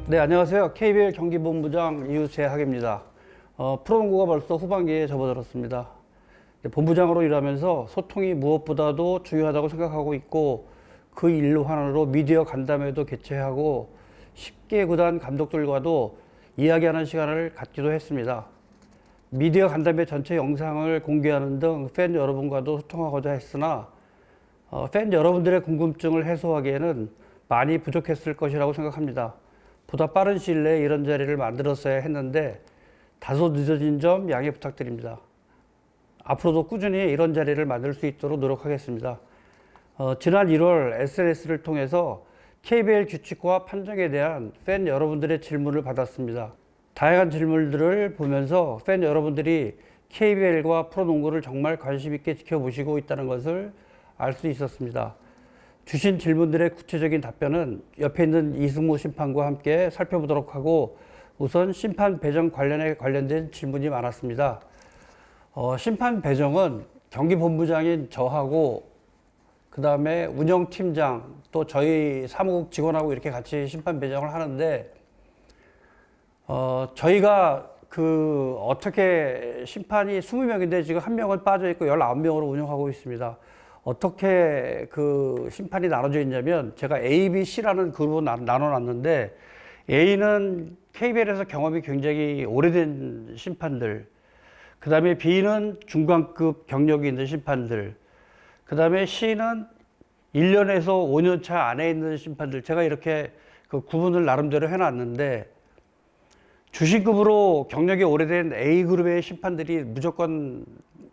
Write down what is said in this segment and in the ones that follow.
네, 안녕하세요. KBL 경기본부장 이우재학입니다. 프로농구가 벌써 후반기에 접어들었습니다. 본부장으로 일하면서 소통이 무엇보다도 중요하다고 생각하고 있고, 그 일로 하나로 미디어 간담회도 개최하고 10개 구단 감독들과도 이야기하는 시간을 갖기도 했습니다. 미디어 간담회 전체 영상을 공개하는 등 팬 여러분과도 소통하고자 했으나 팬 여러분들의 궁금증을 해소하기에는 많이 부족했을 것이라고 생각합니다. 보다 빠른 시일 내에 이런 자리를 만들었어야 했는데 다소 늦어진 점 양해 부탁드립니다. 앞으로도 꾸준히 이런 자리를 만들 수 있도록 노력하겠습니다. 지난 1월 SNS를 통해서 KBL 규칙과 판정에 대한 팬 여러분들의 질문을 받았습니다. 다양한 질문들을 보면서 팬 여러분들이 KBL과 프로농구를 정말 관심 있게 지켜보시고 있다는 것을 알 수 있었습니다. 주신 질문들의 구체적인 답변은 옆에 있는 이승모 심판과 함께 살펴보도록 하고, 우선 심판 배정 관련된 질문이 많았습니다. 심판 배정은 경기본부장인 저하고 그 다음에 운영팀장 또 저희 사무국 직원하고 이렇게 같이 심판 배정을 하는데, 저희가 어떻게 심판이 20명인데 지금 1명은 빠져 있고 19명으로 운영하고 있습니다. 어떻게 심판이 나눠져 있냐면, 제가 A, B, C라는 그룹으로 나눠놨는데, A는 KBL에서 경험이 굉장히 오래된 심판들, 그 다음에 B는 중간급 경력이 있는 심판들, 그 다음에 C는 1년에서 5년 차 안에 있는 심판들, 제가 이렇게 구분을 나름대로 해놨는데, 주신급으로 경력이 오래된 A그룹의 심판들이 무조건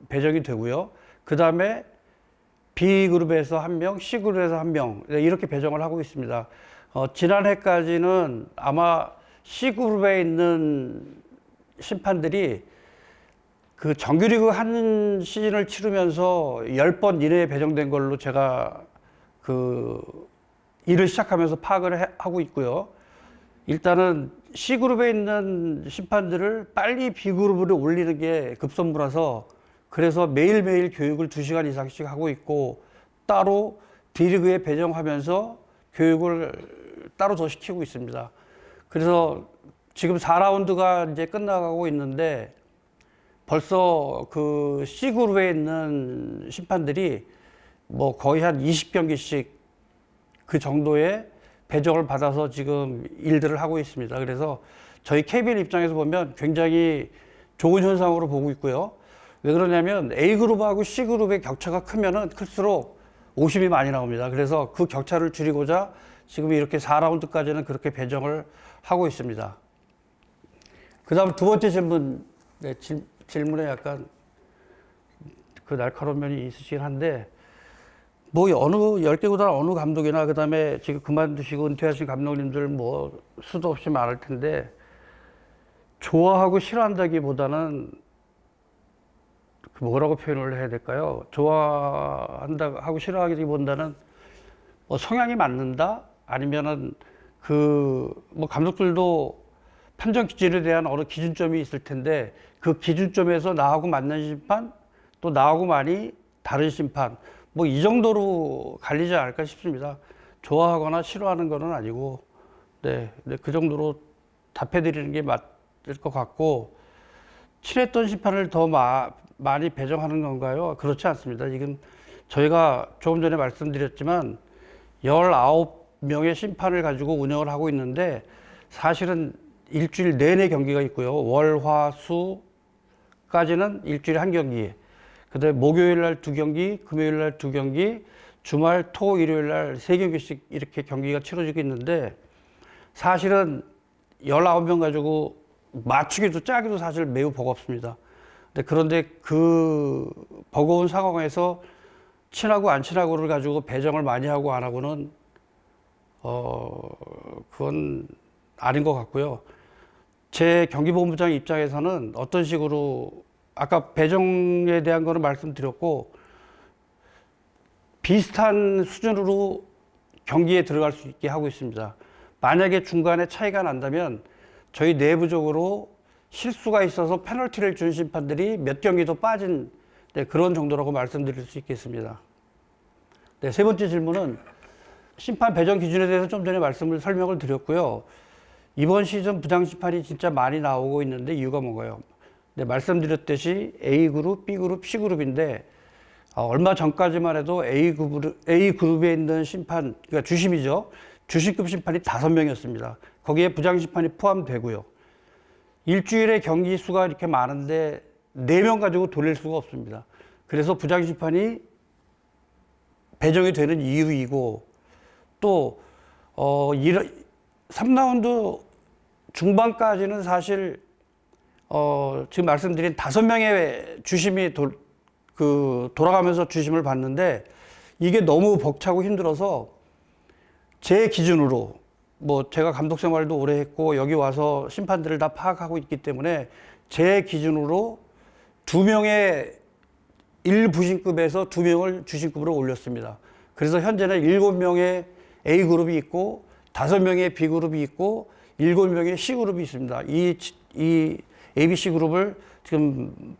배정이 되고요. 그 다음에 B그룹에서 1명, C그룹에서 1명, 이렇게 배정을 하고 있습니다. 지난해까지는 아마 C그룹에 있는 심판들이 정규리그 한 시즌을 치르면서 10번 이내에 배정된 걸로 제가 일을 시작하면서 파악을 하고 있고요. 일단은 C그룹에 있는 심판들을 빨리 B그룹으로 올리는 게 급선무라서, 그래서 매일매일 교육을 2시간 이상씩 하고 있고, 따로 D리그에 배정하면서 교육을 따로 더 시키고 있습니다. 그래서 지금 4라운드가 이제 끝나가고 있는데, 벌써 C그룹에 있는 심판들이 뭐 거의 한 20경기씩 그 정도의 배정을 받아서 지금 일들을 하고 있습니다. 그래서 저희 KBL 입장에서 보면 굉장히 좋은 현상으로 보고 있고요. 왜 그러냐면 A그룹하고 C그룹의 격차가 크면은 클수록 오심이 많이 나옵니다. 그래서 그 격차를 줄이고자 지금 이렇게 4라운드까지는 그렇게 배정을 하고 있습니다. 그 다음 두 번째 질문, 네, 질문에 약간 날카로운 면이 있으시긴 한데, 뭐 어느 10개 구단 어느 감독이나 그 다음에 지금 그만두시고 은퇴하신 감독님들 뭐 수도 없이 많을 텐데, 좋아하고 싫어한다기보다는 뭐라고 표현을 해야 될까요? 좋아한다 하고 싫어하기보다는 뭐 성향이 맞는다? 아니면은 뭐 감독들도 판정 기준에 대한 어느 기준점이 있을 텐데, 그 기준점에서 나하고 맞는 심판, 또 나하고 많이 다른 심판, 뭐 이 정도로 갈리지 않을까 싶습니다. 좋아하거나 싫어하는 거는 아니고, 네, 그 정도로 답해드리는 게 맞을 것 같고, 친했던 심판을 더 많이 배정하는 건가요? 그렇지 않습니다. 지금 저희가 조금 전에 말씀드렸지만 19명의 심판을 가지고 운영을 하고 있는데, 사실은 일주일 내내 경기가 있고요. 월, 화, 수까지는 일주일에 한 경기, 그 다음에 목요일 날 2경기, 금요일 날 2경기, 주말, 토, 일요일 날 3경기씩 이렇게 경기가 치러지고 있는데, 사실은 19명 가지고 맞추기도 짜기도 사실 매우 버겁습니다. 그런데 그 버거운 상황에서 친하고 안 친하고를 가지고 배정을 많이 하고 안 하고는 그건 아닌 것 같고요. 제 경기본부장 입장에서는 어떤 식으로, 아까 배정에 대한 거는 말씀드렸고, 비슷한 수준으로 경기에 들어갈 수 있게 하고 있습니다. 만약에 중간에 차이가 난다면 저희 내부적으로 실수가 있어서 페널티를 준 심판들이 몇 경기 더 빠진, 네, 그런 정도라고 말씀드릴 수 있겠습니다. 네, 세 번째 질문은 심판 배정 기준에 대해서 좀 전에 설명을 드렸고요. 이번 시즌 부장심판이 진짜 많이 나오고 있는데 이유가 뭔가요? 네, 말씀드렸듯이 A그룹, B그룹, C그룹인데 얼마 전까지만 해도 A그룹에 있는 심판, 그러니까 주심이죠. 주심급 심판이 5명이었습니다. 거기에 부장심판이 포함되고요. 일주일에 경기 수가 이렇게 많은데 4명 가지고 돌릴 수가 없습니다. 그래서 부장심판이 배정이 되는 이유이고 또 3라운드 중반까지는 사실 지금 말씀드린 5명의 주심이 돌아가면서 주심을 받는데 이게 너무 벅차고 힘들어서 제 기준으로 뭐 제가 감독 생활도 오래 했고 여기 와서 심판들을 다 파악하고 있기 때문에 제 기준으로 2명의 1부심급에서 2명을 주심급으로 올렸습니다. 그래서 현재는 7명의 A그룹이 있고 5명의 B그룹이 있고 7명의 C그룹이 있습니다. 이 ABC 그룹을 지금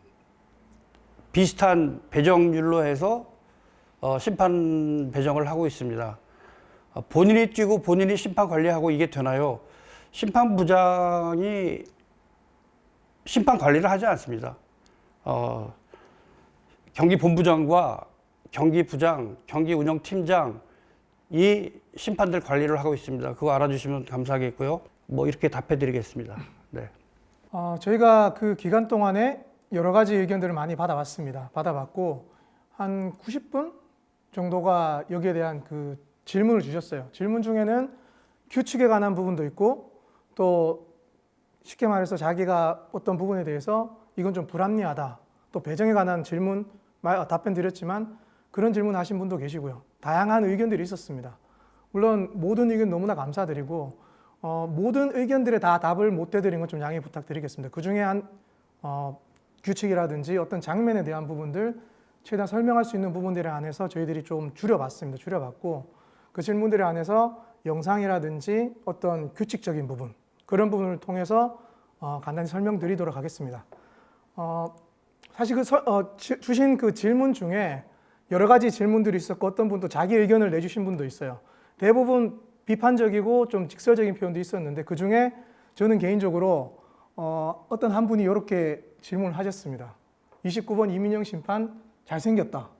비슷한 배정률로 해서 심판 배정을 하고 있습니다. 본인이 뛰고 본인이 심판 관리하고 이게 되나요? 심판부장이 심판 관리를 하지 않습니다. 경기본부장과 경기부장, 경기운영팀장 이 심판들 관리를 하고 있습니다. 그거 알아주시면 감사하겠고요. 뭐 이렇게 답해드리겠습니다. 네. 저희가 그 기간 동안에 여러 가지 의견들을 많이 받아봤고 한 90분 정도가 여기에 대한 그 질문을 주셨어요. 질문 중에는 규칙에 관한 부분도 있고 또 쉽게 말해서 자기가 어떤 부분에 대해서 이건 좀 불합리하다. 또 배정에 관한 질문 답변 드렸지만 그런 질문 하신 분도 계시고요. 다양한 의견들이 있었습니다. 물론 모든 의견 너무나 감사드리고 모든 의견들에 다 답을 못 해드린 건 좀 양해 부탁드리겠습니다. 그 중에 한 규칙이라든지 어떤 장면에 대한 부분들 최대한 설명할 수 있는 부분들에 한해서 저희들이 좀 줄여봤습니다. 줄여봤고 그 질문들에 한해서 영상이라든지 어떤 규칙적인 부분 그런 부분을 통해서 간단히 설명드리도록 하겠습니다. 사실 주신 그 질문 중에 여러 가지 질문들이 있었고 어떤 분도 자기 의견을 내주신 분도 있어요. 대부분 비판적이고 좀 직설적인 표현도 있었는데 그 중에 저는 개인적으로 어떤 한 분이 이렇게 질문을 하셨습니다. 29번 이민영 심판 잘생겼다.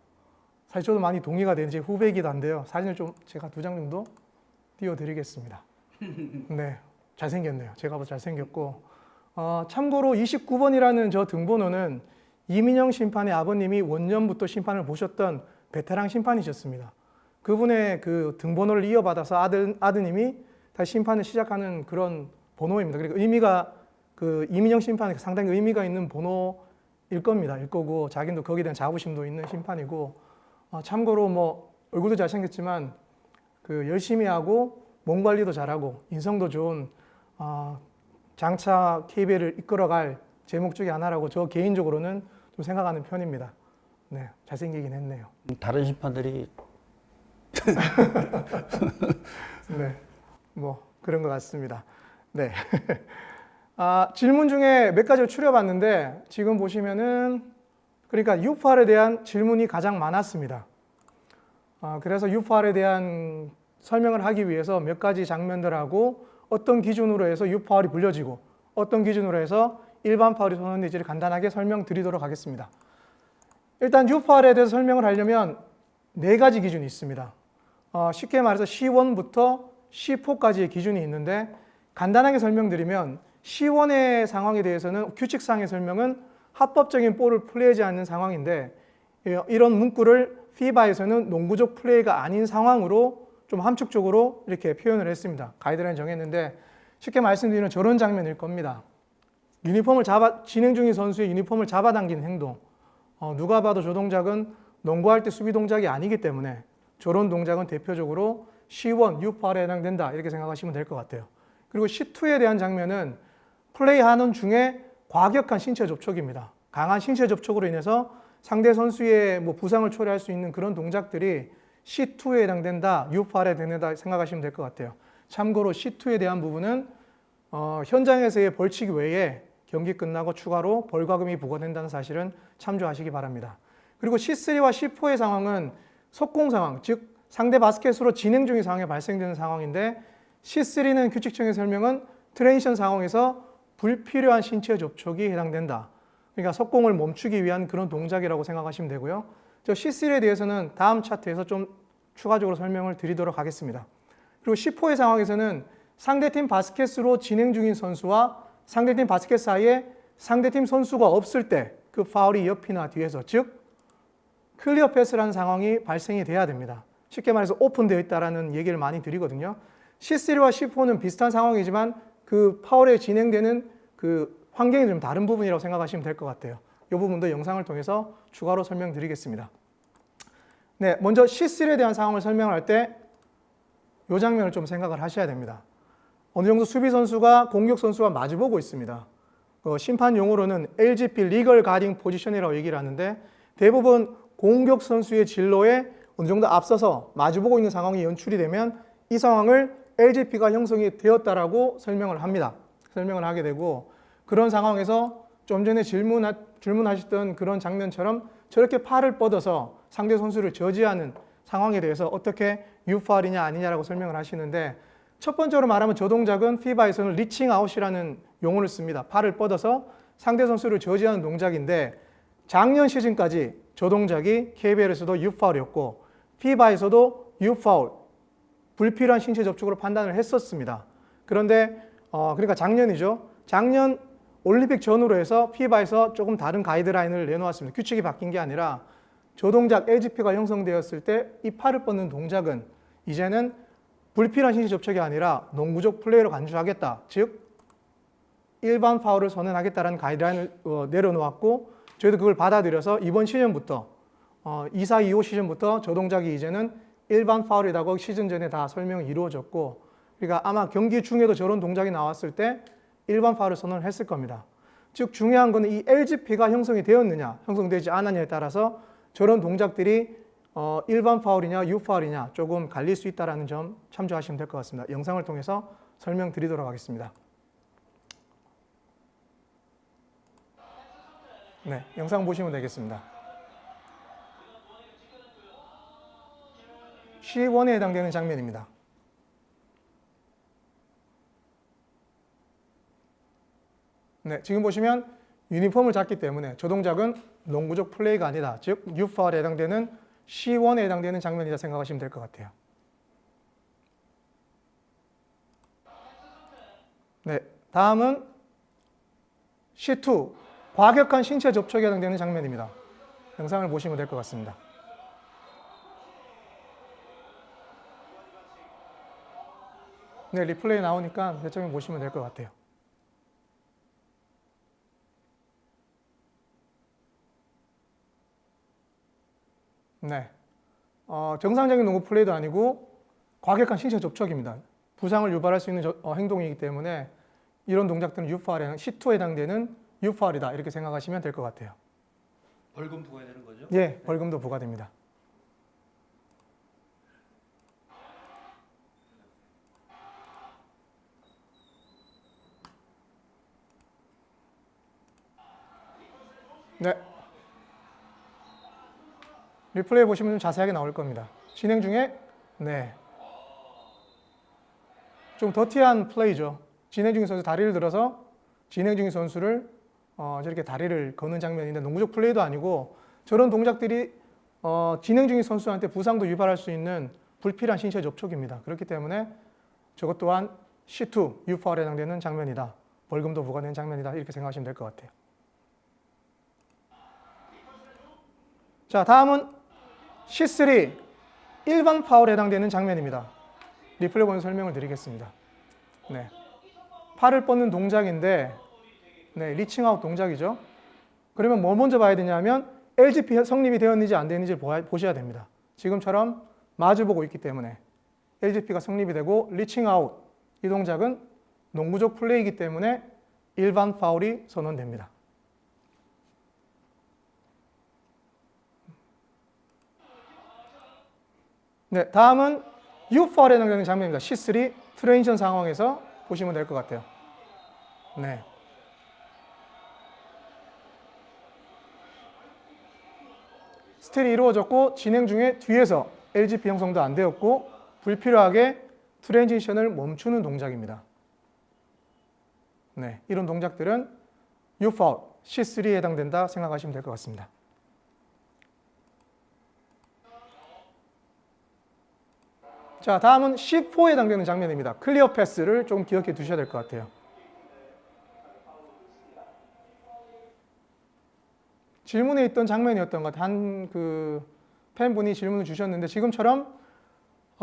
사실 저도 많이 동의가 되는 제 후배이기도 한데요. 사진을 좀 제가 2장 정도 띄워드리겠습니다. 네, 잘생겼네요. 제가 봐도 잘생겼고 참고로 29번이라는 저 등번호는 이민영 심판의 아버님이 원년부터 심판을 보셨던 베테랑 심판이셨습니다. 그분의 그 등번호를 이어받아서 아드님이 다시 심판을 시작하는 그런 번호입니다. 그러니까 의미가 그 이민영 심판에 상당히 의미가 있는 번호일 겁니다. 일 거고 자기도 거기에 대한 자부심도 있는 심판이고 참고로 뭐 얼굴도 잘생겼지만 그 열심히 하고 몸 관리도 잘하고 인성도 좋은 장차 KBL을 이끌어갈 제목 중에 하나라고 저 개인적으로는 좀 생각하는 편입니다. 네, 잘생기긴 했네요. 다른 심판들이 네, 뭐 그런 것 같습니다. 네. 질문 중에 몇 가지를 추려봤는데 지금 보시면은 그러니까 UFR에 대한 질문이 가장 많았습니다. 그래서 UFR에 대한 설명을 하기 위해서 몇 가지 장면들하고 어떤 기준으로 해서 UFR이 불려지고 어떤 기준으로 해서 일반 파울이 선언되지를 간단하게 설명드리도록 하겠습니다. 일단 UFR에 대해서 설명을 하려면 4가지 기준이 있습니다. 쉽게 말해서 C1부터 C4까지의 기준이 있는데 간단하게 설명드리면 C1의 상황에 대해서는 규칙상의 설명은 합법적인 볼을 플레이하지 않는 상황인데 이런 문구를 FIBA에서는 농구적 플레이가 아닌 상황으로 좀 함축적으로 이렇게 표현을 했습니다. 가이드라인 정했는데 쉽게 말씀드리면 저런 장면일 겁니다. 진행 중인 선수의 유니폼을 잡아당기는 행동. 누가 봐도 저 동작은 농구할 때 수비 동작이 아니기 때문에 저런 동작은 대표적으로 C1, UFR에 해당된다 이렇게 생각하시면 될 것 같아요. 그리고 C2에 대한 장면은 플레이하는 중에 과격한 신체 접촉입니다. 강한 신체 접촉으로 인해서 상대 선수의 뭐 부상을 초래할 수 있는 그런 동작들이 C2에 해당된다, UFR에 해당된다 생각하시면 될 것 같아요. 참고로 C2에 대한 부분은 현장에서의 벌칙 외에 경기 끝나고 추가로 벌과금이 부과된다는 사실은 참조하시기 바랍니다. 그리고 C3와 C4의 상황은 속공 상황, 즉 상대 바스켓으로 진행 중인 상황에 발생되는 상황인데 C3는 규칙적인 설명은 트랜지션 상황에서 불필요한 신체 접촉이 해당된다. 그러니까 속공을 멈추기 위한 그런 동작이라고 생각하시면 되고요. 저 C3에 대해서는 다음 차트에서 좀 추가적으로 설명을 드리도록 하겠습니다. 그리고 C4의 상황에서는 상대팀 바스켓으로 진행 중인 선수와 상대팀 바스켓 사이에 상대팀 선수가 없을 때 그 파울이 옆이나 뒤에서, 즉 클리어 패스라는 상황이 발생이 돼야 됩니다. 쉽게 말해서 오픈되어 있다는 얘기를 많이 드리거든요. C3와 C4는 비슷한 상황이지만 그 파울에 진행되는 그 환경이 좀 다른 부분이라고 생각하시면 될 것 같아요. 이 부분도 영상을 통해서 추가로 설명드리겠습니다. 네, 먼저 C3에 대한 상황을 설명할 때 이 장면을 좀 생각을 하셔야 됩니다. 어느 정도 수비 선수가 공격 선수와 마주보고 있습니다. 심판 용어로는 LGP, 리걸 가딩 포지션이라고 얘기를 하는데 대부분 공격 선수의 진로에 어느 정도 앞서서 마주보고 있는 상황이 연출이 되면 이 상황을 LGP가 형성이 되었다라고 설명을 합니다. 설명을 하게 되고 그런 상황에서 좀 전에 질문하셨던 그런 장면처럼 저렇게 팔을 뻗어서 상대 선수를 저지하는 상황에 대해서 어떻게 유파울이냐 아니냐라고 설명을 하시는데 첫 번째로 말하면 저 동작은 피바에서는 리칭 아웃이라는 용어를 씁니다. 팔을 뻗어서 상대 선수를 저지하는 동작인데 작년 시즌까지 저 동작이 KBL에서도 유파울이었고 피바에서도 유파울, 불필요한 신체 접촉으로 판단을 했었습니다. 그런데 그러니까 작년이죠. 작년 올림픽 전후로 해서 피바에서 조금 다른 가이드라인을 내놓았습니다. 규칙이 바뀐 게 아니라 저 동작 LGP가 형성되었을 때 이 팔을 뻗는 동작은 이제는 불필요한 신체 접촉이 아니라 농구적 플레이로 간주하겠다. 즉 일반 파울을 선언하겠다는 가이드라인을 내려놓았고 저희도 그걸 받아들여서 이번 시즌부터 24-25 시즌부터 저 동작이 이제는 일반 파울이라고 시즌 전에 다 설명이 이루어졌고 그러니까 아마 경기 중에도 저런 동작이 나왔을 때 일반 파울을 선언을 했을 겁니다. 즉 중요한 것은 이 LGP가 형성이 되었느냐 형성되지 않았느냐에 따라서 저런 동작들이 일반 파울이냐 유파울이냐 조금 갈릴 수 있다는 점 참조하시면 될 것 같습니다. 영상을 통해서 설명드리도록 하겠습니다. 네, 영상 보시면 되겠습니다. C1에 해당되는 장면입니다. 네, 지금 보시면 유니폼을 잡기 때문에 저 동작은 농구적 플레이가 아니다. 즉 유파울에 해당되는 C1에 해당되는 장면이라 생각하시면 될 것 같아요. 네, 다음은 C2, 과격한 신체 접촉에 해당되는 장면입니다. 영상을 보시면 될 것 같습니다. 네, 리플레이 나오니까 대충 보시면 될 것 같아요. 네, 정상적인 농구 플레이도 아니고 과격한 신체 접촉입니다. 부상을 유발할 수 있는 행동이기 때문에 이런 동작들은 유파울에 C2에 해당되는 유파울이다 이렇게 생각하시면 될 것 같아요. 벌금 부과해야 되는 거죠? 예, 벌금도 부과됩니다. 네. 리플레이 보시면 좀 자세하게 나올 겁니다. 진행 중에 좀 더티한 플레이죠. 진행 중인 선수 다리를 들어서 진행 중인 선수를 저렇게 다리를 거는 장면인데 농구적 플레이도 아니고 저런 동작들이 진행 중인 선수한테 부상도 유발할 수 있는 불필요한 신체 접촉입니다. 그렇기 때문에 저것 또한 C2, 유파울에 해당되는 장면이다. 벌금도 부과되는 장면이다. 이렇게 생각하시면 될 것 같아요. 자, 다음은 C3, 일반 파울에 해당되는 장면입니다. 리플레이 보면서 설명을 드리겠습니다. 네, 팔을 뻗는 동작인데 리칭아웃 동작이죠. 그러면 뭐 먼저 봐야 되냐면 LGP 성립이 되었는지 안 되었는지 보셔야 됩니다. 지금처럼 마주보고 있기 때문에 LGP가 성립이 되고 리칭아웃 이 동작은 농구적 플레이이기 때문에 일반 파울이 선언됩니다. 네, 다음은 유파울에 해당되는 장면입니다. C3 트랜지션 상황에서 보시면 될 것 같아요. 네. 스틸이 이루어졌고 진행 중에 뒤에서 LGP 형성도 안 되었고 불필요하게 트랜지션을 멈추는 동작입니다. 네, 이런 동작들은 U-foul, C3에 해당된다 생각하시면 될 것 같습니다. 자, 다음은 C4에 해당되는 장면입니다. 클리어 패스를 좀 기억해 두셔야 될 것 같아요. 질문에 있던 장면이었던 것 같아요. 한 팬분이 질문을 주셨는데 지금처럼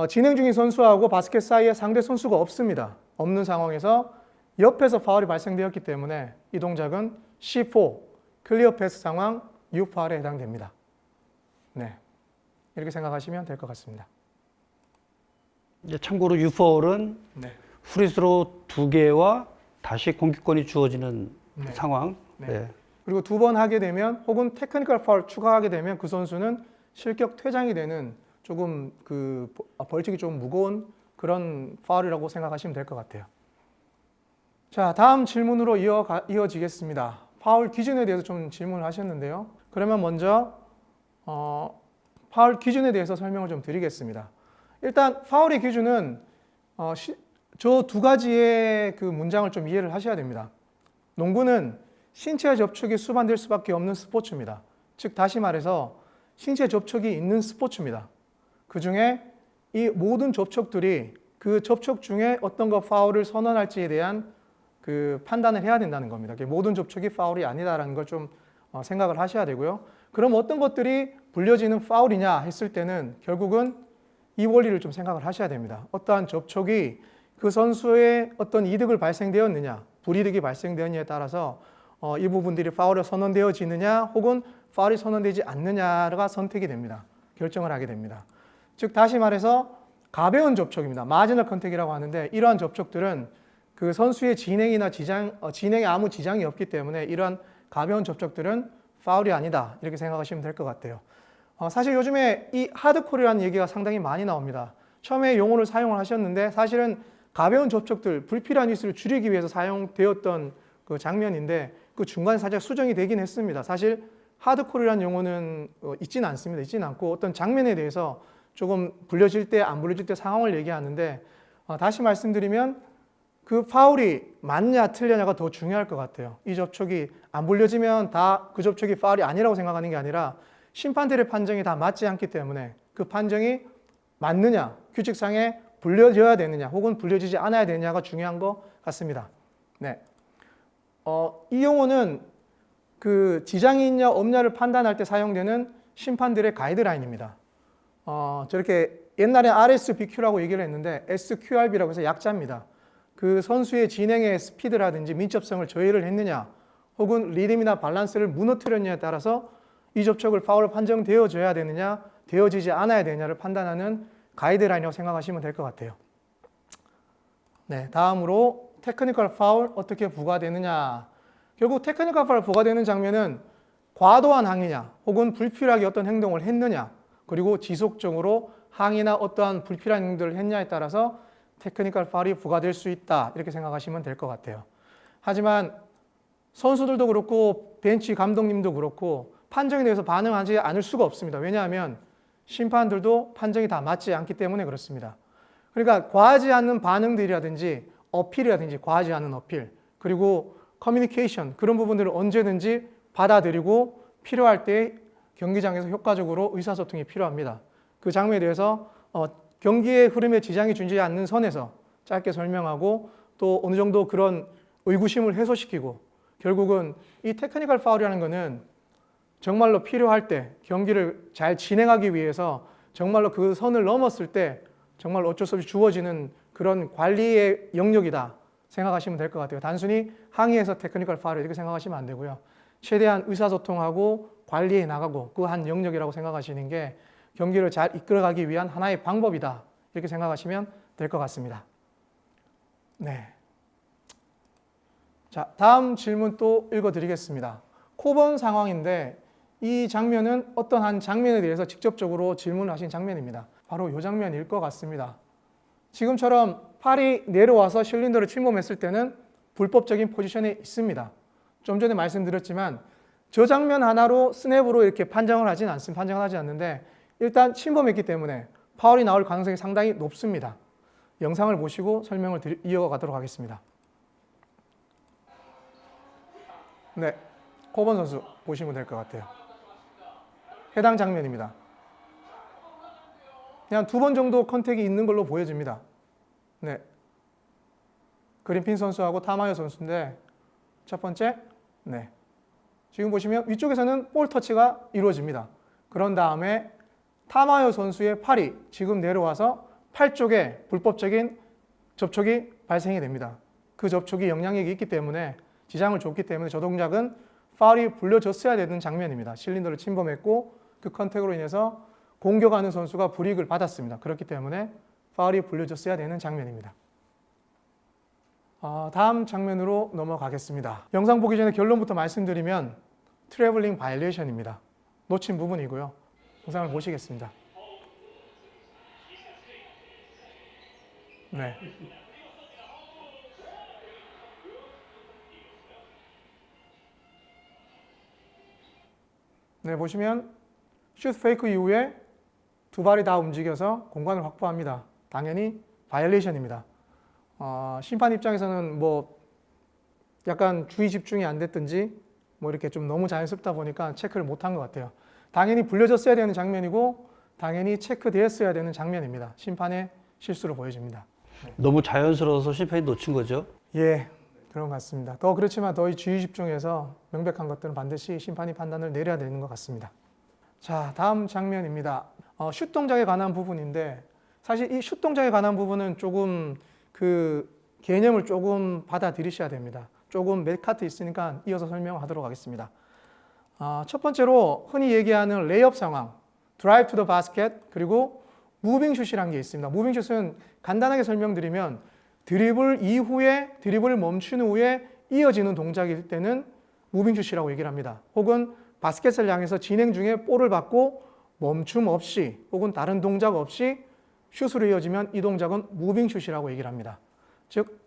진행 중인 선수하고 바스켓 사이에 상대 선수가 없습니다. 없는 상황에서 옆에서 파울이 발생되었기 때문에 이 동작은 C4, 클리어 패스 상황 U-foul에 해당됩니다. 네, 이렇게 생각하시면 될 것 같습니다. 이제 참고로 유포울은 네. 프리스로 2개와 다시 공격권이 주어지는 네. 상황. 네. 네. 그리고 2번 하게 되면 혹은 테크니컬 파울 추가하게 되면 그 선수는 실격 퇴장이 되는 조금 벌칙이 좀 무거운 그런 파울이라고 생각하시면 될 것 같아요. 자, 다음 질문으로 이어지겠습니다. 파울 기준에 대해서 좀 질문을 하셨는데요. 그러면 먼저 파울 기준에 대해서 설명을 좀 드리겠습니다. 일단 파울의 기준은 저 두 가지의 그 문장을 좀 이해를 하셔야 됩니다. 농구는 신체 접촉이 수반될 수밖에 없는 스포츠입니다. 즉 다시 말해서 신체 접촉이 있는 스포츠입니다. 그 중에 이 모든 접촉들이 그 접촉 중에 어떤 거 파울을 선언할지에 대한 그 판단을 해야 된다는 겁니다. 모든 접촉이 파울이 아니다라는 걸 좀 생각을 하셔야 되고요. 그럼 어떤 것들이 불려지는 파울이냐 했을 때는 결국은 이 원리를 좀 생각을 하셔야 됩니다. 어떠한 접촉이 그 선수의 어떤 이득을 발생되었느냐, 불이득이 발생되었느냐에 따라서 이 부분들이 파울에 선언되어지느냐 혹은 파울이 선언되지 않느냐가 선택이 됩니다. 결정을 하게 됩니다. 즉 다시 말해서 가벼운 접촉입니다. 마지널 컨택이라고 하는데 이러한 접촉들은 그 선수의 진행에 아무 지장이 없기 때문에 이러한 가벼운 접촉들은 파울이 아니다 이렇게 생각하시면 될 것 같아요. 사실 요즘에 이 하드콜이라는 얘기가 상당히 많이 나옵니다. 처음에 용어를 사용을 하셨는데 사실은 가벼운 접촉들, 불필요한 뉴스를 줄이기 위해서 사용되었던 그 장면인데 그 중간에 살짝 수정이 되긴 했습니다. 사실 하드콜이라는 용어는 있지는 않습니다. 있지는 않고 어떤 장면에 대해서 조금 불려질 때 안 불려질 때 상황을 얘기하는데 다시 말씀드리면 그 파울이 맞냐 틀려냐가 더 중요할 것 같아요. 이 접촉이 안 불려지면 다 그 접촉이 파울이 아니라고 생각하는 게 아니라 심판들의 판정이 다 맞지 않기 때문에 그 판정이 맞느냐, 규칙상에 불려져야 되느냐 혹은 불려지지 않아야 되느냐가 중요한 것 같습니다. 네. 이 용어는 그 지장이 있냐 없냐를 판단할 때 사용되는 심판들의 가이드라인입니다. 저렇게 옛날에 RSBQ라고 얘기를 했는데 SQRB라고 해서 약자입니다. 그 선수의 진행의 스피드라든지 민첩성을 저해를 했느냐 혹은 리듬이나 밸런스를 무너뜨렸느냐에 따라서 이 접촉을 파울 판정되어져야 되느냐 되어지지 않아야 되느냐를 판단하는 가이드라인이라고 생각하시면 될 것 같아요. 네, 다음으로 테크니컬 파울 어떻게 부과되느냐. 결국 테크니컬 파울 부과되는 장면은 과도한 항의냐 혹은 불필요하게 어떤 행동을 했느냐 그리고 지속적으로 항의나 어떠한 불필요한 행동을 했냐에 따라서 테크니컬 파울이 부과될 수 있다 이렇게 생각하시면 될 것 같아요. 하지만 선수들도 그렇고 벤치 감독님도 그렇고 판정에 대해서 반응하지 않을 수가 없습니다. 왜냐하면 심판들도 판정이 다 맞지 않기 때문에 그렇습니다. 그러니까 과하지 않는 반응들이라든지 어필이라든지 과하지 않은 어필 그리고 커뮤니케이션 그런 부분들을 언제든지 받아들이고 필요할 때 경기장에서 효과적으로 의사소통이 필요합니다. 그 장면에 대해서 경기의 흐름에 지장이 주지 않는 선에서 짧게 설명하고 또 어느 정도 그런 의구심을 해소시키고 결국은 이 테크니컬 파울이라는 것은 정말로 필요할 때 경기를 잘 진행하기 위해서 정말로 그 선을 넘었을 때 정말 어쩔 수 없이 주어지는 그런 관리의 영역이다 생각하시면 될 것 같아요. 단순히 항의해서 테크니컬 파울 이렇게 생각하시면 안 되고요. 최대한 의사소통하고 관리해 나가고 그 한 영역이라고 생각하시는 게 경기를 잘 이끌어가기 위한 하나의 방법이다 이렇게 생각하시면 될 것 같습니다. 네. 자, 다음 질문 또 읽어드리겠습니다. 코번 상황인데 이 장면은 어떤 한 장면에 대해서 직접적으로 질문을 하신 장면입니다. 바로 이 장면일 것 같습니다. 지금처럼 팔이 내려와서 실린더를 침범했을 때는 불법적인 포지션에 있습니다. 좀 전에 말씀드렸지만 저 장면 하나로 스냅으로 이렇게 판정을 하진 않습니다. 판정을 하지 않는데 일단 침범했기 때문에 파울이 나올 가능성이 상당히 높습니다. 영상을 보시고 설명을 이어가도록 하겠습니다. 네, 코번 선수 보시면 될 것 같아요. 해당 장면입니다. 그냥 2번 정도 컨택이 있는 걸로 보여집니다. 네, 그린핀 선수하고 타마요 선수인데 첫 번째, 네, 지금 보시면 위쪽에서는 볼 터치가 이루어집니다. 그런 다음에 타마요 선수의 팔이 지금 내려와서 팔 쪽에 불법적인 접촉이 발생이 됩니다. 그 접촉이 영향력이 있기 때문에 지장을 줬기 때문에 저 동작은 파울이 불려졌어야 되는 장면입니다. 실린더를 침범했고 그 컨택으로 인해서 공격하는 선수가 불이익을 받았습니다. 그렇기 때문에 파울이 불려졌어야 되는 장면입니다. 다음 장면으로 넘어가겠습니다. 영상 보기 전에 결론부터 말씀드리면 트래블링 바이올레이션입니다. 놓친 부분이고요. 영상을 보시겠습니다. 네. 네, 보시면 슛 페이크 이후에 두 발이 다 움직여서 공간을 확보합니다. 당연히 바이올레이션입니다. 심판 입장에서는 뭐 약간 주의 집중이 안 됐든지 뭐 이렇게 좀 너무 자연스럽다 보니까 체크를 못한 것 같아요. 당연히 불려졌어야 되는 장면이고 당연히 체크되었어야 되는 장면입니다. 심판의 실수로 보여집니다. 너무 자연스러워서 심판이 놓친 거죠? 예, 그런 것 같습니다. 더 그렇지만 더 주의 집중해서 명백한 것들은 반드시 심판이 판단을 내려야 되는 것 같습니다. 자, 다음 장면입니다. 슛 동작에 관한 부분인데 사실 이 슛 동작에 관한 부분은 조금 그 개념을 조금 받아들이셔야 됩니다. 조금 몇 카트 있으니까 이어서 설명하도록 하겠습니다. 첫 번째로 흔히 얘기하는 레이업 상황, 드라이브 투 더 바스켓, 그리고 무빙 슛이라는 게 있습니다. 무빙 슛은 간단하게 설명드리면 드리블 이후에 드리블을 멈춘 후에 이어지는 동작일 때는 무빙 슛이라고 얘기를 합니다. 혹은 바스켓을 향해서 진행 중에 볼을 받고 멈춤 없이 혹은 다른 동작 없이 슛으로 이어지면 이 동작은 무빙 슛이라고 얘기를 합니다. 즉,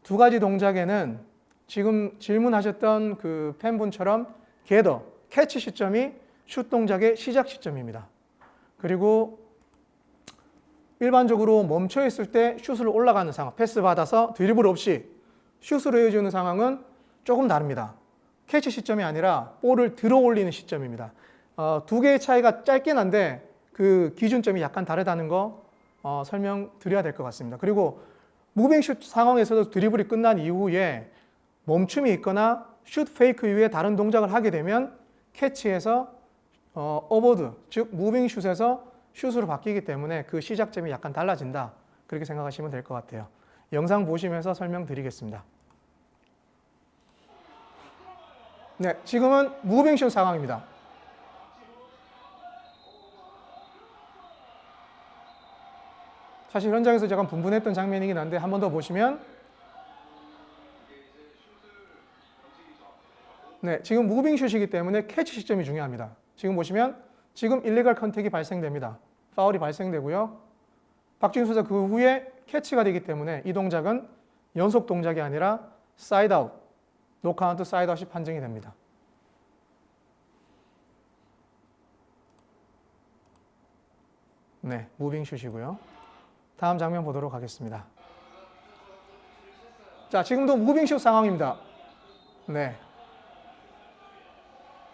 두 가지 동작에는 지금 질문하셨던 그 팬분처럼 게더, 캐치 시점이 슛 동작의 시작 시점입니다. 그리고 일반적으로 멈춰 있을 때 슛으로 올라가는 상황, 패스 받아서 드리블 없이 슛으로 이어지는 상황은 조금 다릅니다. 캐치 시점이 아니라 볼을 들어 올리는 시점입니다. 두 개의 차이가 짧긴 한데 그 기준점이 약간 다르다는 거 설명드려야 될 것 같습니다. 그리고 무빙 슛 상황에서도 드리블이 끝난 이후에 멈춤이 있거나 슛 페이크 이후에 다른 동작을 하게 되면 캐치에서 어버드, 즉 무빙 슛에서 슛으로 바뀌기 때문에 그 시작점이 약간 달라진다. 그렇게 생각하시면 될 것 같아요. 영상 보시면서 설명드리겠습니다. 네, 지금은 무빙 슛 상황입니다. 사실 현장에서 약간 분분했던 장면이긴 한데 한 번 더 보시면 네, 지금 무빙 슛이기 때문에 캐치 시점이 중요합니다. 지금 보시면 지금 일리걸 컨택이 발생됩니다. 파울이 발생되고요. 박지훈 선수가 그 후에 캐치가 되기 때문에 이 동작은 연속 동작이 아니라 사이드 아웃, 노 카운트 사이드 아웃이 판정이 됩니다. 네, 무빙 슛이고요. 다음 장면 보도록 하겠습니다. 자, 지금도 무빙 슛 상황입니다. 네.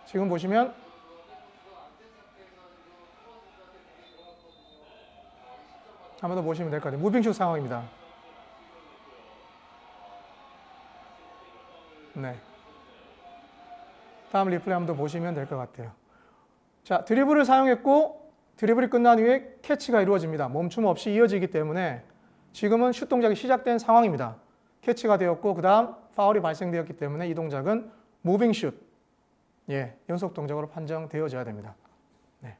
지금 보시면 한 번 더 보시면 될 것 같아요. 무빙 슛 상황입니다. 네. 다음 리플레이 한 번 더 보시면 될 것 같아요. 자, 드리블을 사용했고 드리블이 끝난 후에 캐치가 이루어집니다. 멈춤 없이 이어지기 때문에 지금은 슛 동작이 시작된 상황입니다. 캐치가 되었고 그 다음 파울이 발생되었기 때문에 이 동작은 무빙 슛, 예, 연속 동작으로 판정되어져야 됩니다. 네.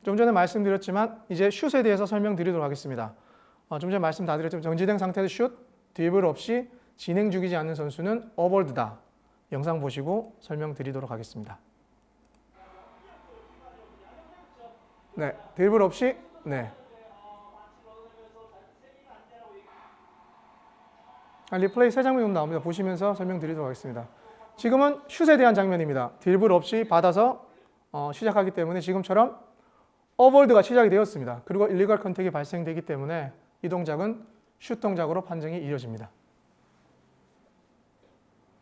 좀 전에 말씀드렸지만 이제 슛에 대해서 설명드리도록 하겠습니다. 좀 전에 말씀 다 드렸지만 정지된 상태에서 슛, 드리블 없이 진행 중이지 않는 선수는 어볼드다. 영상 보시고 설명드리도록 하겠습니다. 네, 드리블 없이 네. 리플레이 세 장면이 나옵니다. 보시면서 설명드리도록 하겠습니다. 지금은 슛에 대한 장면입니다. 드리블 없이 받아서 시작하기 때문에 지금처럼 어볼드가 시작이 되었습니다. 그리고 일리걸 컨택이 발생되기 때문에 이 동작은 슛 동작으로 판정이 이어집니다.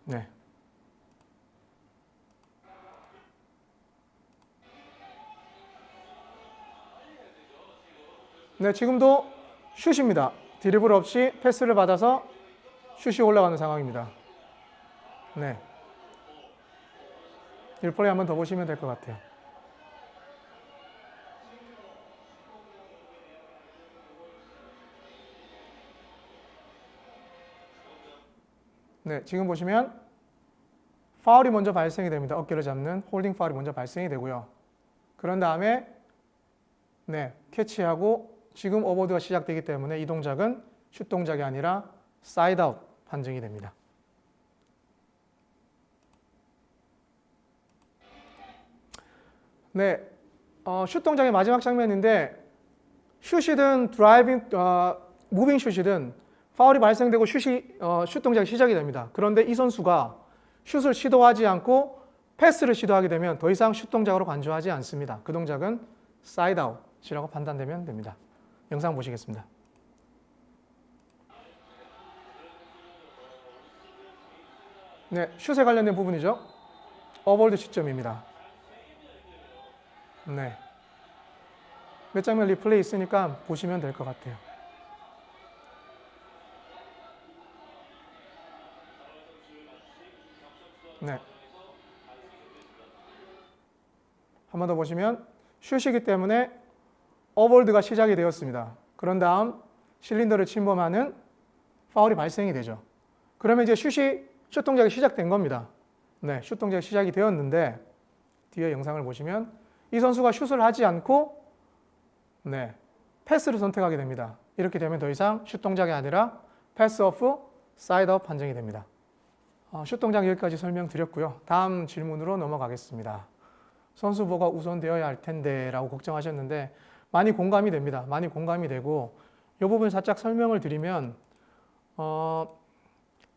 네. 네, 지금도 슛입니다. 드리블 없이 패스를 받아서 슛이 올라가는 상황입니다. 네. 1플레이 한번 더 보시면 될 것 같아요. 네, 지금 보시면 파울이 먼저 발생이 됩니다. 어깨를 잡는 홀딩 파울이 먼저 발생이 되고요. 그런 다음에 네, 캐치하고 지금 오버드가 시작되기 때문에 이 동작은 슛 동작이 아니라 사이드 아웃 판정이 됩니다. 네, 슛 동작의 마지막 장면인데 슛이든 드라이빙, 무빙 슛이든 파울이 발생되고 슛 동작이 시작이 됩니다. 그런데 이 선수가 슛을 시도하지 않고 패스를 시도하게 되면 더 이상 슛 동작으로 간주하지 않습니다. 그 동작은 사이드 아웃이라고 판단되면 됩니다. 영상 보시겠습니다. 네, 슛에 관련된 부분이죠. 어볼드 시점입니다. 네. 몇 장면 리플레이 있으니까 보시면 될 것 같아요. 네. 한 번 더 보시면 슛이기 때문에 어볼드가 시작이 되었습니다. 그런 다음 실린더를 침범하는 파울이 발생이 되죠. 그러면 이제 슛 동작이 시작된 겁니다. 네, 슛 동작이 시작이 되었는데 뒤에 영상을 보시면 이 선수가 슛을 하지 않고 네, 패스를 선택하게 됩니다. 이렇게 되면 더 이상 슛 동작이 아니라 패스 오프 사이드 아웃 판정이 됩니다. 슛 동작 여기까지 설명드렸고요. 다음 질문으로 넘어가겠습니다. 선수 보호가 우선되어야 할 텐데 라고 걱정하셨는데 많이 공감이 됩니다. 많이 공감이 되고 이 부분 살짝 설명을 드리면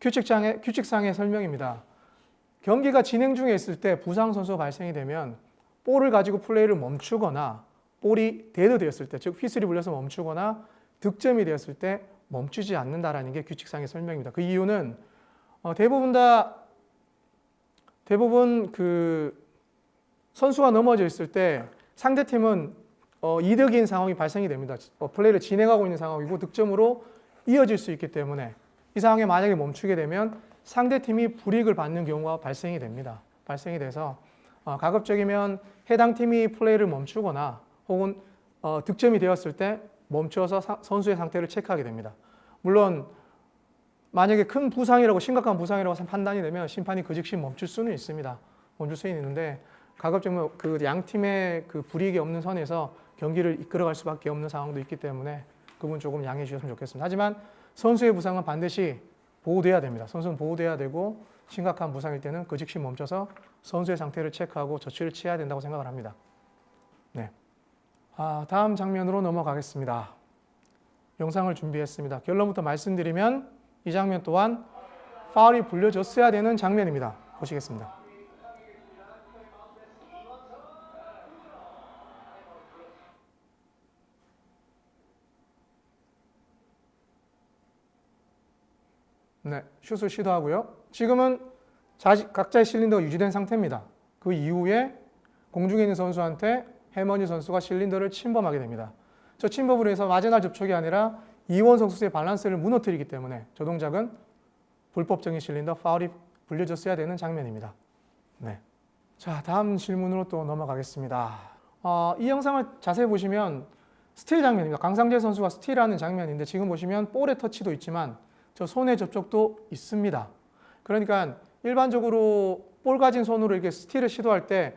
규칙상의 설명입니다. 경기가 진행 중에 있을 때 부상 선수가 발생이 되면 볼을 가지고 플레이를 멈추거나 볼이 데드되었을 때, 즉 휘슬이 불려서 멈추거나 득점이 되었을 때 멈추지 않는다라는 게 규칙상의 설명입니다. 그 이유는 대부분 그 선수가 넘어져 있을 때 상대팀은 이득인 상황이 발생이 됩니다. 플레이를 진행하고 있는 상황이고 득점으로 이어질 수 있기 때문에 이 상황에 만약에 멈추게 되면 상대팀이 불이익을 받는 경우가 발생이 됩니다. 발생이 돼서 가급적이면 해당 팀이 플레이를 멈추거나 혹은 득점이 되었을 때 멈춰서 선수의 상태를 체크하게 됩니다. 물론 만약에 큰 부상이라고 심각한 부상이라고 판단이 되면 심판이 그 즉시 멈출 수는 있습니다. 멈출 수는 있는데 가급적이면 그 양 팀의 그 불이익이 없는 선에서 경기를 이끌어갈 수밖에 없는 상황도 있기 때문에 그분 조금 양해해 주셨으면 좋겠습니다. 하지만 선수의 부상은 반드시 보호돼야 됩니다. 선수는 보호돼야 되고 심각한 부상일 때는 그 즉시 멈춰서 선수의 상태를 체크하고 조치를 취해야 된다고 생각을 합니다. 네. 다음 장면으로 넘어가겠습니다. 영상을 준비했습니다. 결론부터 말씀드리면 이 장면 또한 파울이 불려졌어야 되는 장면입니다. 보시겠습니다. 네, 슛을 시도하고요. 지금은 각자의 실린더가 유지된 상태입니다. 그 이후에 공중에 있는 선수한테 해머니 선수가 실린더를 침범하게 됩니다. 저 침범으로 해서 마지막 접촉이 아니라 이원석 선수의 밸런스를 무너뜨리기 때문에 저 동작은 불법적인 실린더 파울이 불려졌어야 되는 장면입니다. 네. 자, 다음 질문으로 또 넘어가겠습니다. 이 영상을 자세히 보시면 스틸 장면입니다. 강상재 선수가 스틸하는 장면인데 지금 보시면 볼의 터치도 있지만 저 손의 접촉도 있습니다. 그러니까 일반적으로 볼 가진 손으로 이렇게 스틸을 시도할 때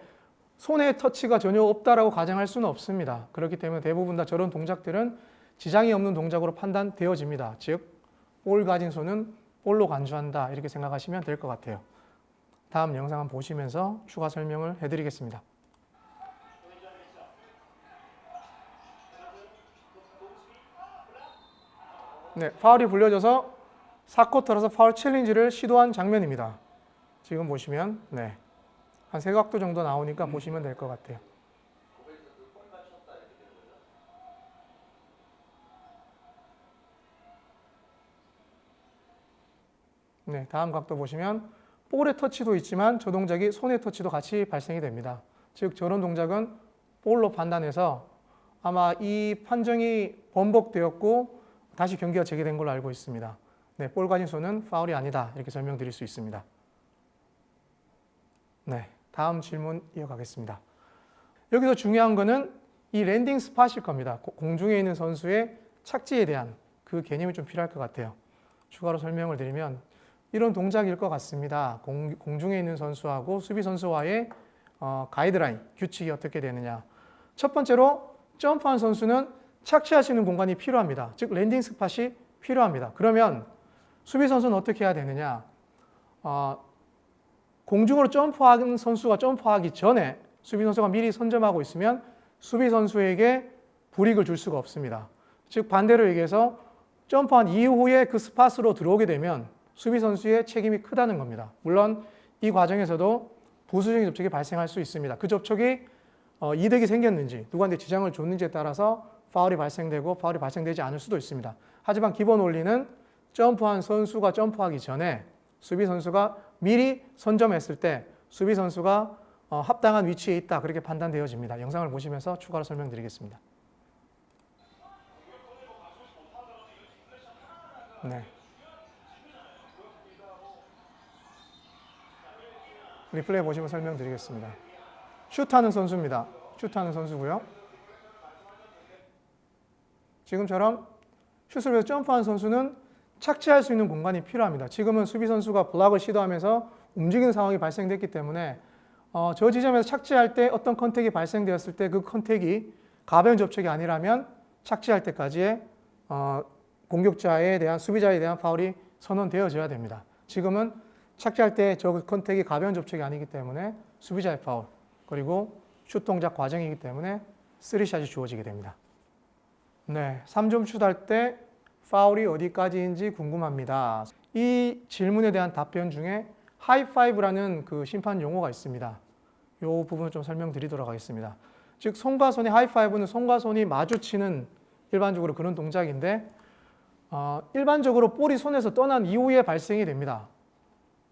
손의 터치가 전혀 없다라고 가정할 수는 없습니다. 그렇기 때문에 대부분 다 저런 동작들은 지장이 없는 동작으로 판단되어집니다. 즉, 볼 가진 손은 볼로 간주한다 이렇게 생각하시면 될 것 같아요. 다음 영상 한번 보시면서 추가 설명을 해드리겠습니다. 네, 파울이 불려져서 4쿼터라서 파울 챌린지를 시도한 장면입니다. 지금 보시면 네, 한 3각도 정도 나오니까 보시면 될 것 같아요. 네, 다음 각도 보시면 볼의 터치도 있지만 저 동작이 손의 터치도 같이 발생이 됩니다. 즉 저런 동작은 볼로 판단해서 아마 이 판정이 번복되었고 다시 경기가 재개된 걸로 알고 있습니다. 네, 볼 가진 손은 파울이 아니다 이렇게 설명드릴 수 있습니다. 네, 다음 질문 이어가겠습니다. 여기서 중요한 거는 이 랜딩 스팟일 겁니다. 공중에 있는 선수의 착지에 대한 그 개념이 좀 필요할 것 같아요. 추가로 설명을 드리면 이런 동작일 것 같습니다. 공중에 있는 선수하고 수비 선수와의 가이드라인, 규칙이 어떻게 되느냐. 첫 번째로 점프한 선수는 착지할 수 있는 공간이 필요합니다. 즉 랜딩 스팟이 필요합니다. 그러면 수비 선수는 어떻게 해야 되느냐. 공중으로 점프하는 선수가 점프하기 전에 수비 선수가 미리 선점하고 있으면 수비 선수에게 불이익을 줄 수가 없습니다. 즉 반대로 얘기해서 점프한 이후에 그 스팟으로 들어오게 되면 수비 선수의 책임이 크다는 겁니다. 물론 이 과정에서도 부수적인 접촉이 발생할 수 있습니다. 그 접촉이 이득이 생겼는지 누구한테 지장을 줬는지에 따라서 파울이 발생되고 파울이 발생되지 않을 수도 있습니다. 하지만 기본 원리는 점프한 선수가 점프하기 전에 수비 선수가 미리 선점했을 때 수비 선수가 합당한 위치에 있다 그렇게 판단되어집니다. 영상을 보시면서 추가로 설명드리겠습니다. 네. 리플레이 보시면 설명드리겠습니다. 슛하는 선수입니다. 슛하는 선수고요. 지금처럼 슛을 위해서 점프하는 선수는 착지할 수 있는 공간이 필요합니다. 지금은 수비 선수가 블락을 시도하면서 움직이는 상황이 발생됐기 때문에 저 지점에서 착지할 때 어떤 컨택이 발생되었을 때 그 컨택이 가벼운 접촉이 아니라면 착지할 때까지의 공격자에 대한 수비자에 대한 파울이 선언되어져야 됩니다. 지금은 착지할 때 저 컨택이 가벼운 접촉이 아니기 때문에 수비자의 파울 그리고 슛 동작 과정이기 때문에 3샷이 주어지게 됩니다. 네, 3점 슛할 때 파울이 어디까지인지 궁금합니다. 이 질문에 대한 답변 중에 하이파이브라는 그 심판 용어가 있습니다. 이 부분을 좀 설명드리도록 하겠습니다. 즉 손과 손의 하이파이브는 손과 손이 마주치는 일반적으로 그런 동작인데 일반적으로 볼이 손에서 떠난 이후에 발생이 됩니다.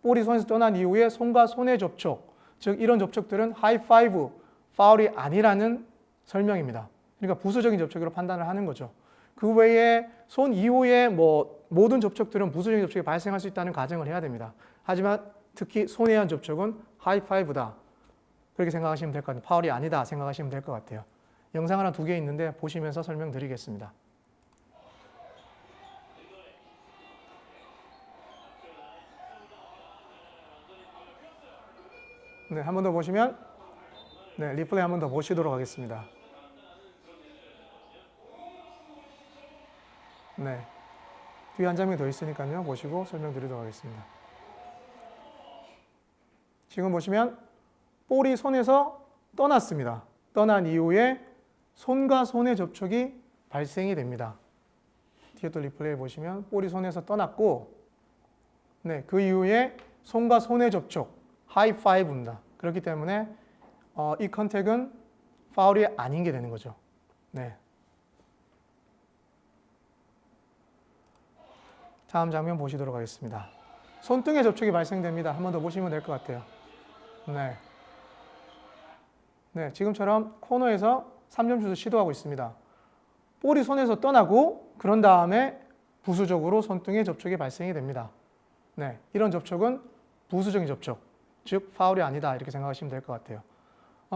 볼이 손에서 떠난 이후에 손과 손의 접촉, 즉 이런 접촉들은 하이파이브, 파울이 아니라는 설명입니다. 그러니까 부수적인 접촉으로 판단을 하는 거죠. 그 외에 손 이후에 모든 접촉들은 부수적인 접촉이 발생할 수 있다는 가정을 해야 됩니다. 하지만 특히 손에 의한 접촉은 하이파이브다. 그렇게 생각하시면 될 것 같아요. 파울이 아니다 생각하시면 될 것 같아요. 영상 하나 2개 있는데 보시면서 설명드리겠습니다. 네, 한 번 더 보시면 네, 리플레이 한 번 더 보시도록 하겠습니다. 네, 뒤에 한 장면이 더 있으니까요. 보시고 설명드리도록 하겠습니다. 지금 보시면 볼이 손에서 떠났습니다. 떠난 이후에 손과 손의 접촉이 발생이 됩니다. 뒤에 또 리플레이 보시면 볼이 손에서 떠났고 네, 그 이후에 손과 손의 접촉, 하이파이브입니다. 그렇기 때문에 이 컨택은 파울이 아닌 게 되는 거죠. 네. 다음 장면 보시도록 하겠습니다. 손등에 접촉이 발생됩니다. 한 번 더 보시면 될 것 같아요. 네. 네, 지금처럼 코너에서 3점 슛을 시도하고 있습니다. 볼이 손에서 떠나고 그런 다음에 부수적으로 손등에 접촉이 발생이 됩니다. 네, 이런 접촉은 부수적인 접촉, 즉 파울이 아니다 이렇게 생각하시면 될 것 같아요.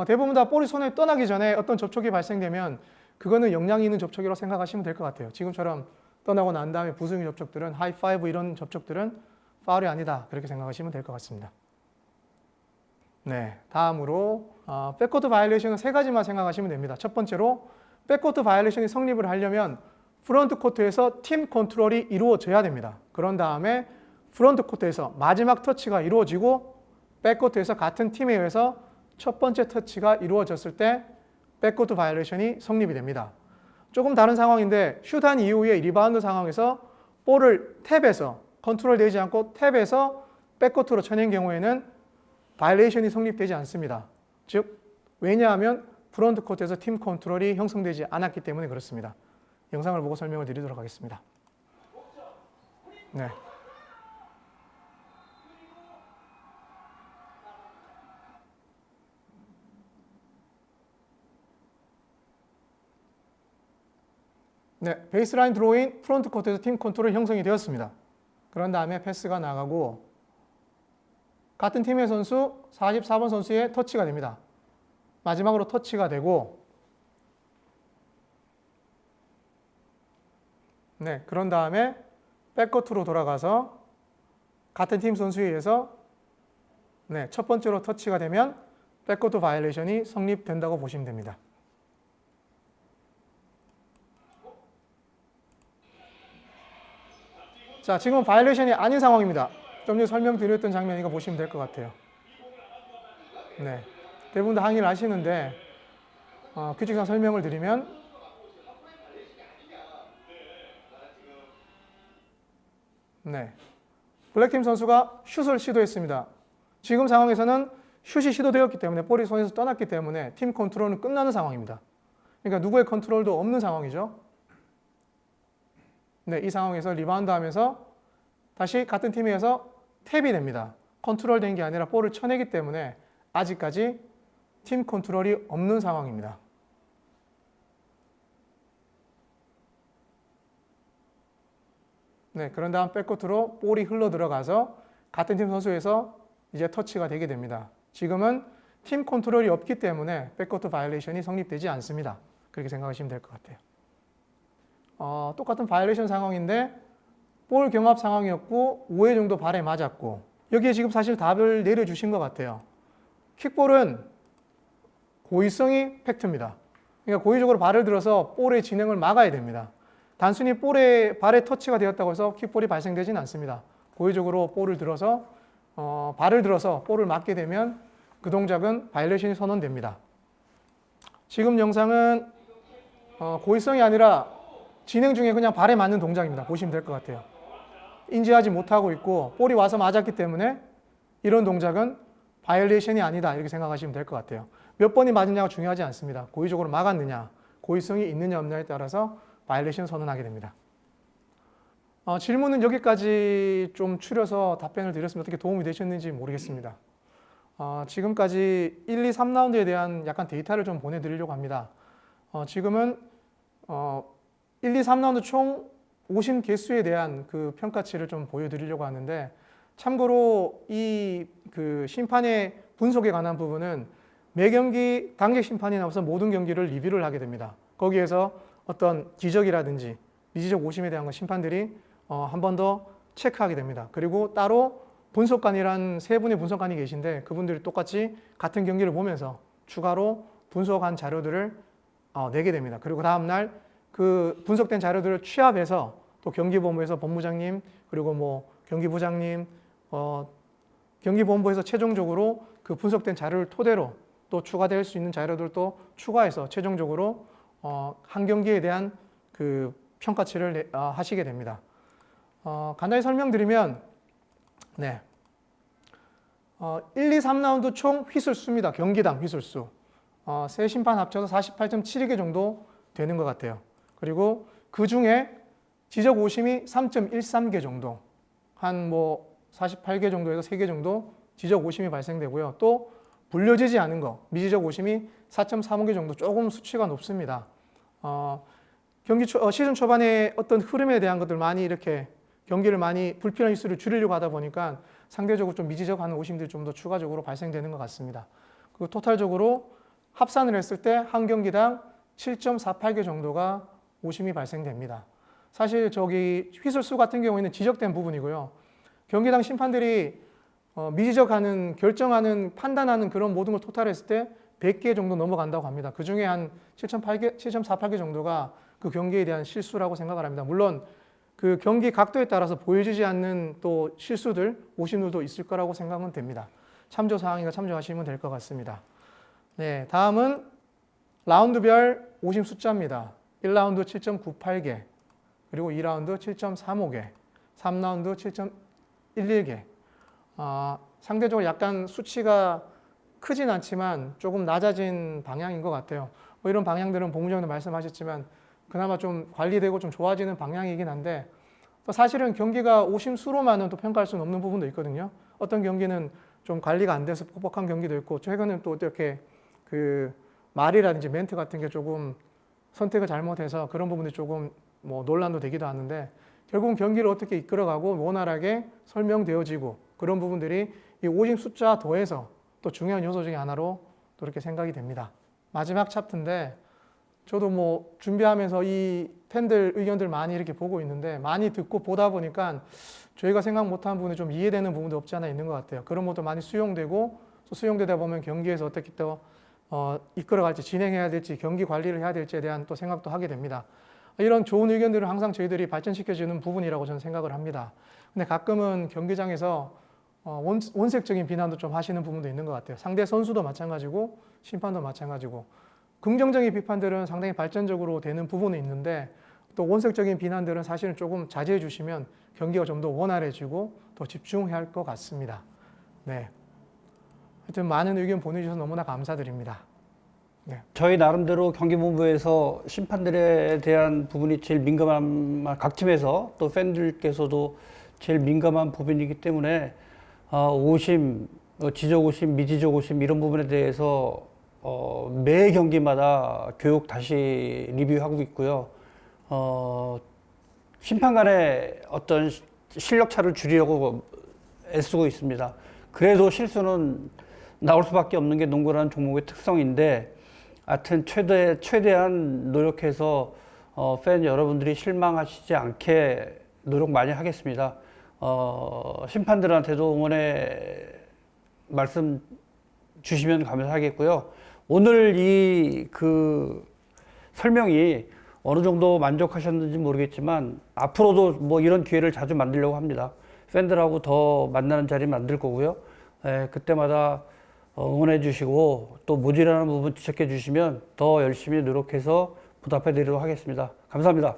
대부분 다 볼이 손에 떠나기 전에 어떤 접촉이 발생되면 그거는 영향이 있는 접촉이라고 생각하시면 될 것 같아요. 지금처럼 떠나고 난 다음에 부수적인 접촉들은 하이파이브 이런 접촉들은 파울이 아니다 그렇게 생각하시면 될 것 같습니다. 네, 다음으로 백코트 바이올레이션은 3가지만 생각하시면 됩니다. 첫 번째로 백코트 바이올레이션이 성립을 하려면 프론트 코트에서 팀 컨트롤이 이루어져야 됩니다. 그런 다음에 프론트 코트에서 마지막 터치가 이루어지고 백코트에서 같은 팀에 의해서 첫 번째 터치가 이루어졌을 때 백코트 바이올레이션이 성립이 됩니다. 조금 다른 상황인데 슛한 이후에 리바운드 상황에서 볼을 탭에서 컨트롤 되지 않고 탭에서 백코트로 쳐낸 경우에는 바이올레이션이 성립되지 않습니다. 즉 왜냐하면 프론트 코트에서 팀 컨트롤이 형성되지 않았기 때문에 그렇습니다. 영상을 보고 설명을 드리도록 하겠습니다. 네. 네, 베이스라인 드로인 프론트 코트에서 팀 컨트롤 형성이 되었습니다. 그런 다음에 패스가 나가고 같은 팀의 선수 44번 선수의 터치가 됩니다. 마지막으로 터치가 되고 네, 그런 다음에 백커트로 돌아가서 같은 팀 선수에 의해서 네, 첫 번째로 터치가 되면 백커트 바이올레이션이 성립된다고 보시면 됩니다. 자, 지금은 바이올레이션이 아닌 상황입니다. 좀 전에 설명드렸던 장면이니까 보시면 될 것 같아요. 네, 대부분 다 항의를 하시는데 규칙상 설명을 드리면 네, 블랙팀 선수가 슛을 시도했습니다. 지금 상황에서는 슛이 시도되었기 때문에 볼이 손에서 떠났기 때문에 팀 컨트롤은 끝나는 상황입니다. 그러니까 누구의 컨트롤도 없는 상황이죠. 네, 이 상황에서 리바운드 하면서 다시 같은 팀에서 탭이 됩니다. 컨트롤 된 게 아니라 볼을 쳐내기 때문에 아직까지 팀 컨트롤이 없는 상황입니다. 네, 그런 다음 백코트로 볼이 흘러 들어가서 같은 팀 선수에서 이제 터치가 되게 됩니다. 지금은 팀 컨트롤이 없기 때문에 백코트 바이올레이션이 성립되지 않습니다. 그렇게 생각하시면 될 것 같아요. 똑같은 바이올레이션 상황인데 볼 경합 상황이었고 5회 정도 발에 맞았고 여기에 지금 사실 답을 내려주신 것 같아요. 킥볼은 고의성이 팩트입니다. 그러니까 고의적으로 발을 들어서 볼의 진행을 막아야 됩니다. 단순히 발에 터치가 되었다고 해서 킥볼이 발생되지는 않습니다. 고의적으로 발을 들어서 볼을 맞게 되면 그 동작은 바이올레이션이 선언됩니다. 지금 영상은 고의성이 아니라 진행 중에 그냥 발에 맞는 동작입니다. 보시면 될 것 같아요. 인지하지 못하고 있고 볼이 와서 맞았기 때문에 이런 동작은 바이올레이션이 아니다 이렇게 생각하시면 될 것 같아요. 몇 번이 맞느냐가 중요하지 않습니다. 고의적으로 막았느냐, 고의성이 있느냐 없느냐에 따라서 바이올레이션 선언하게 됩니다. 질문은 여기까지 좀 추려서 답변을 드렸으면 어떻게 도움이 되셨는지 모르겠습니다. 지금까지 1, 2, 3라운드에 대한 약간 데이터를 좀 보내드리려고 합니다. 지금은 1, 2, 3라운드 총 오신 개수에 대한 그 평가치를 좀 보여드리려고 하는데 참고로 이 그 심판의 분석에 관한 부분은 매 경기 단계 심판이 나와서 모든 경기를 리뷰를 하게 됩니다. 거기에서 어떤 기적이라든지 미지적 오심에 대한 건 심판들이 한 번 더 체크하게 됩니다. 그리고 따로 분석관이란 세 분의 분석관이 계신데 그분들이 똑같이 같은 경기를 보면서 추가로 분석한 자료들을 내게 됩니다. 그리고 다음날 그 분석된 자료들을 취합해서 또 경기본부에서 본부장님 그리고 뭐 경기부장님 경기본부에서 최종적으로 그 분석된 자료를 토대로 또 추가될 수 있는 자료들도 추가해서 최종적으로 한 경기에 대한 그 평가치를 하시게 됩니다. 간단히 설명드리면 네. 1, 2, 3라운드 총 휘슬수입니다. 경기당 휘슬수. 세 심판 합쳐서 48.72개 정도 되는 것 같아요. 그리고 그 중에 지적 오심이 3.13개 정도, 한 뭐 48개 정도에서 3개 정도 지적 오심이 발생되고요. 또 불려지지 않은 거, 미지적 오심이 4.35개 정도 조금 수치가 높습니다. 시즌 초반에 어떤 흐름에 대한 것들 많이 이렇게 경기를 많이 불필요한 휘슬을 줄이려고 하다 보니까 상대적으로 좀 미지적하는 오심들이 좀 더 추가적으로 발생되는 것 같습니다. 그리고 토탈적으로 합산을 했을 때 한 경기당 7.48개 정도가 오심이 발생됩니다. 사실 저기 휘슬수 같은 경우에는 지적된 부분이고요. 경기당 심판들이 미지적하는, 결정하는, 판단하는 그런 모든 걸 토탈했을 때 100개 정도 넘어간다고 합니다. 그 중에 한 7.48개 정도가 그 경기에 대한 실수라고 생각을 합니다. 물론 그 경기 각도에 따라서 보여지지 않는 또 실수들, 오심들도 있을 거라고 생각은 됩니다. 참조 사항이니까 참조하시면 될 것 같습니다. 네, 다음은 라운드별 오심 숫자입니다. 1라운드 7.98개, 그리고 2라운드 7.35개, 3라운드 7.11개. 상대적으로 약간 수치가 크진 않지만 조금 낮아진 방향인 것 같아요. 뭐 이런 방향들은 본부장도 말씀하셨지만 그나마 좀 관리되고 좀 좋아지는 방향이긴 한데 또 사실은 경기가 오심 수로만은 또 평가할 수는 없는 부분도 있거든요. 어떤 경기는 좀 관리가 안 돼서 뻑뻑한 경기도 있고 최근에는 또 이렇게 그 말이라든지 멘트 같은 게 조금 선택을 잘못해서 그런 부분이 조금 뭐 논란도 되기도 하는데 결국은 경기를 어떻게 이끌어가고 원활하게 설명되어지고 그런 부분들이 이 오심 숫자 더해서 또 중요한 요소 중에 하나로 또 이렇게 생각이 됩니다. 마지막 챕터인데 저도 뭐 준비하면서 이 팬들 의견들 많이 이렇게 보고 있는데 많이 듣고 보다 보니까 저희가 생각 못한 부분이 좀 이해되는 부분도 없지 않아 있는 것 같아요. 그런 것도 많이 수용되고 또 수용되다 보면 경기에서 어떻게 또 이끌어갈지 진행해야 될지 경기 관리를 해야 될지에 대한 또 생각도 하게 됩니다. 이런 좋은 의견들을 항상 저희들이 발전시켜주는 부분이라고 저는 생각을 합니다. 근데 가끔은 경기장에서 원색적인 비난도 좀 하시는 부분도 있는 것 같아요. 상대 선수도 마찬가지고 심판도 마찬가지고 긍정적인 비판들은 상당히 발전적으로 되는 부분이 있는데 또 원색적인 비난들은 사실은 조금 자제해 주시면 경기가 좀 더 원활해지고 더 집중해야 할 것 같습니다. 네. 하여튼 많은 의견 보내주셔서 너무나 감사드립니다. 네. 저희 나름대로 경기본부에서 심판들에 대한 부분이 제일 민감한, 각 팀에서 또 팬들께서도 제일 민감한 부분이기 때문에 오심, 지적 오심, 미지적 오심 이런 부분에 대해서 매 경기마다 교육 다시 리뷰하고 있고요. 심판 간의 어떤 실력 차를 줄이려고 애쓰고 있습니다. 그래도 실수는 나올 수밖에 없는 게 농구라는 종목의 특성인데, 하여튼 최대한 노력해서 팬 여러분들이 실망하시지 않게 노력 많이 하겠습니다. 심판들한테도 응원의 말씀 주시면 감사하겠고요. 오늘 이 설명이 어느 정도 만족하셨는지 모르겠지만 앞으로도 뭐 이런 기회를 자주 만들려고 합니다. 팬들하고 더 만나는 자리 만들 거고요. 그때마다 응원해 주시고 또 모자라는 부분 지적해 주시면 더 열심히 노력해서 보답해 드리도록 하겠습니다. 감사합니다.